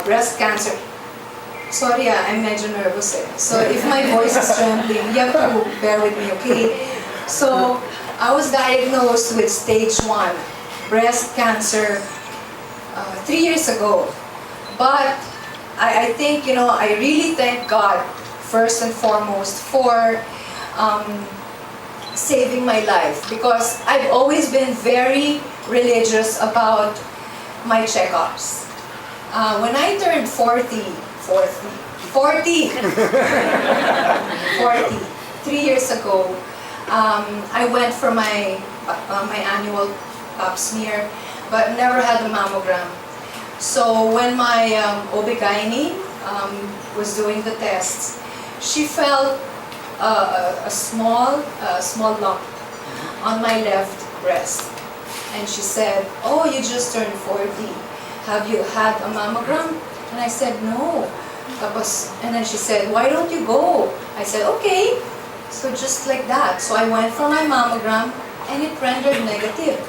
breast cancer. Sorry, I'm medyo nervous eh. So if my voice is trembling, you have to bear with me, okay? So I was diagnosed with stage 1 breast cancer 3 years ago. But I think, I really thank God first and foremost for saving my life, because I've always been very religious about my checkups. When I turned 40, 3 years ago, I went for my annual pap smear, but never had a mammogram. So when my OB-GYN was doing the tests, she felt a small lump on my left breast. And she said, "Oh, you just turned 40. Have you had a mammogram?" And I said, "No." And then she said, "Why don't you go?" I said, "Okay." So just like that. So I went for my mammogram and it rendered negative.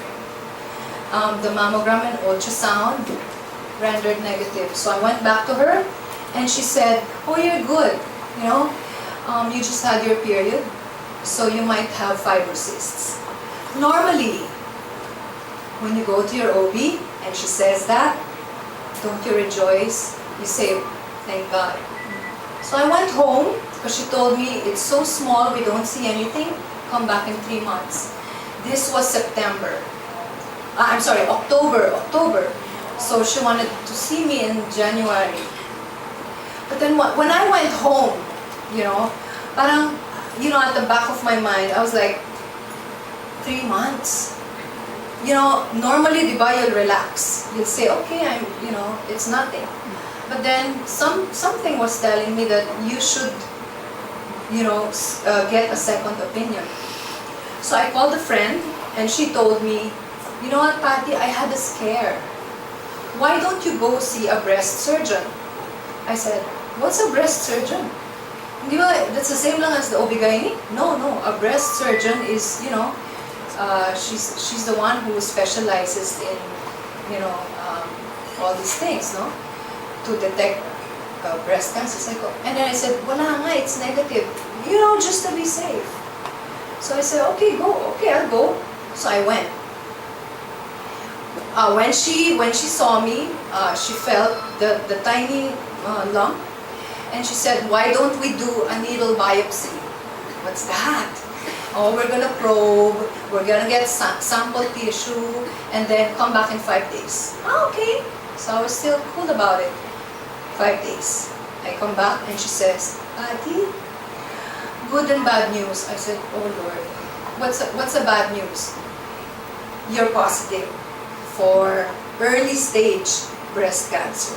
The mammogram and ultrasound rendered negative. So I went back to her and she said, "Oh, you're good. You just had your period, so you might have fibrocysts." Normally, when you go to your OB and she says that, don't you rejoice? You say, "Thank God." So I went home because she told me, "It's so small, we don't see anything. Come back in 3 months." This was October. So she wanted to see me in January. But then when I went home, parang, at the back of my mind, I was like, 3 months. Normally, diba, you'll relax. You'll say, "Okay, it's nothing." But then something was telling me that you should, get a second opinion. So I called a friend and she told me, "You know what, Patty, I had a scare. Why don't you go see a breast surgeon?" I said, "What's a breast surgeon?" Di ba, that's the same lang as the OB-GYN? No, a breast surgeon is, she's the one who specializes in, all these things, no? To detect breast cancer. And then I said, "Wala nga, it's negative. Just to be safe." So I said, "Okay, go. Okay, I'll go." So I went. When she saw me, she felt the tiny lump, and she said, "Why don't we do a needle biopsy?" What's that? "Oh, we're gonna probe, we're gonna get sample tissue, and then come back in 5 days." Okay. So I was still cool about it. 5 days. I come back and she says, "Patty, good and bad news." I said, "Oh Lord, what's the bad news?" "You're positive for early stage breast cancer."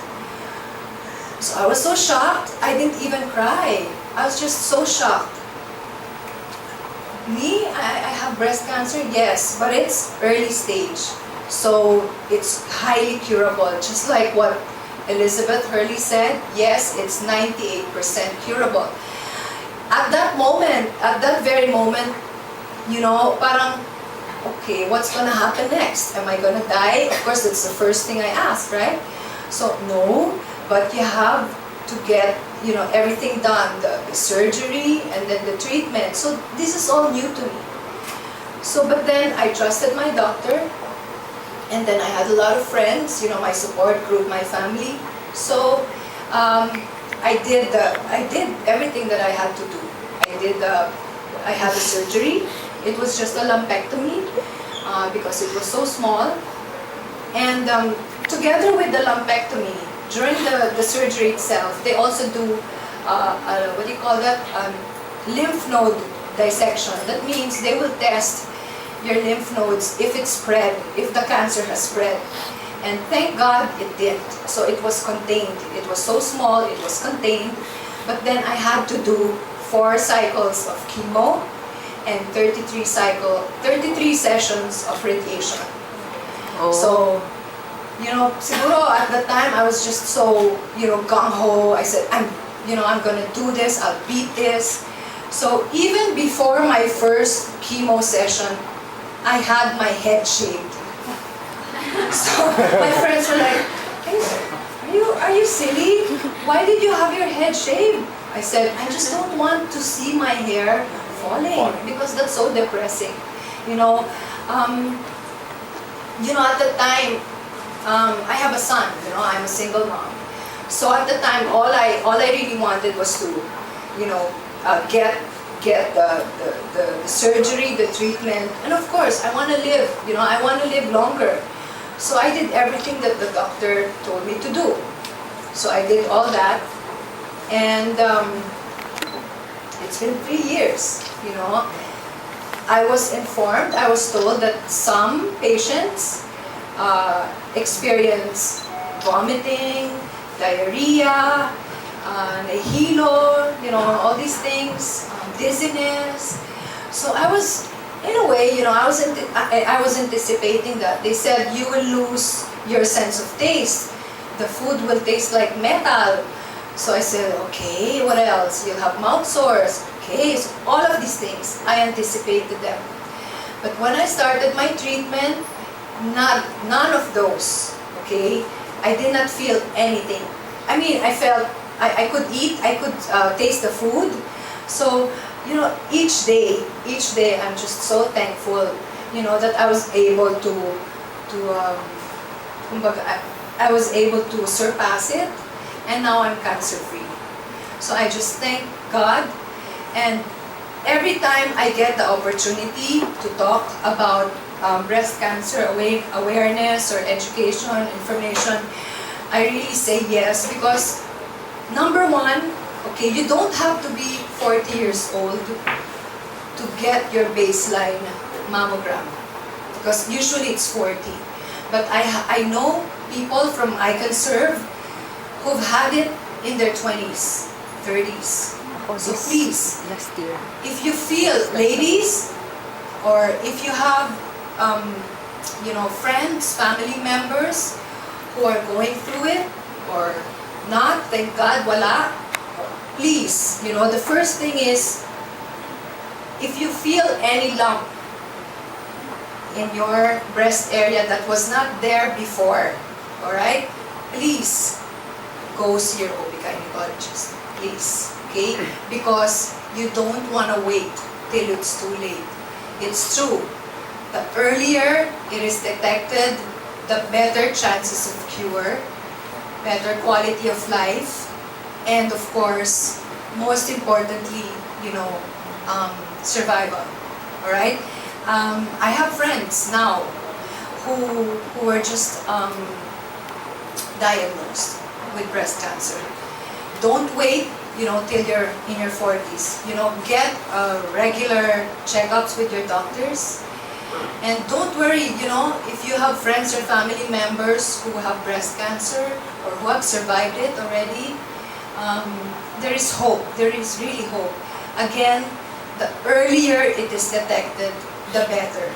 So I was so shocked, I didn't even cry. I was just so shocked. Me, I have breast cancer, yes, but it's early stage. So it's highly curable, just like what Elizabeth Hurley said. Yes, it's 98% curable. At that very moment, parang, okay, what's gonna happen next? Am I gonna die? Of course, that's the first thing I asked, right? So, no, but you have to get, everything done, the surgery and then the treatment. So, this is all new to me. So, but then I trusted my doctor, and then I had a lot of friends, my support group, my family. So, I did everything that I had to do. I had the surgery. It was just a lumpectomy because it was so small. And together with the lumpectomy, during the surgery itself, they also do, what do you call that? Lymph node dissection. That means they will test your lymph nodes if it's spread, if the cancer has spread. And thank God it did. So it was contained. It was so small, it was contained. But then I had to do 4 cycles of chemo and 33 sessions of radiation. Oh. So, siguro at the time I was just so, gung-ho. I said, I'm gonna do this, I'll beat this. So even before my first chemo session, I had my head shaved. So my friends were like, "Are Are you silly? Why did you have your head shaved? I said, I just don't want to see my hair falling because that's so depressing. You know, at the time, I have a son. I'm a single mom. So at the time, all I really wanted was to, get the surgery, the treatment, and of course, I want to live. I want to live longer. So I did everything that the doctor told me to do. So I did all that, and it's been 3 years. I was informed, I was told that some patients experience vomiting, diarrhea, nahilo, all these things, dizziness. So I was, in a way, I was anticipating that. They said you will lose your sense of taste. The food will taste like metal. So I said, okay, what else? You'll have mouth sores. Okay, so all of these things, I anticipated them. But when I started my treatment, none of those, okay? I did not feel anything. I mean, I felt, I could eat, I could taste the food. So, each day, I'm just so thankful, that I was able I was able to surpass it, and now I'm cancer-free. So I just thank God, and every time I get the opportunity to talk about breast cancer awareness or education, information, I really say yes, because number one, okay, you don't have to be 40 years old to get your baseline mammogram, because usually it's 40. But I know people from I Can Serve who've had it in their 20s, 30s. So please, last year, if you feel, ladies, or if you have, friends, family members who are going through it, or not, thank God, wala, please, the first thing is, if you feel any lump in your breast area that was not there before, alright, please go see your OB-gynecologist, please, okay? Because you don't want to wait till it's too late. It's true. The earlier it is detected, the better chances of cure, better quality of life, and of course, most importantly, survival. Alright? I have friends now who were just diagnosed with breast cancer. Don't wait, till you're in your 40s. Get regular checkups with your doctors. And don't worry, if you have friends or family members who have breast cancer or who have survived it already, there is hope. There is really hope. Again, the earlier it is detected, the better.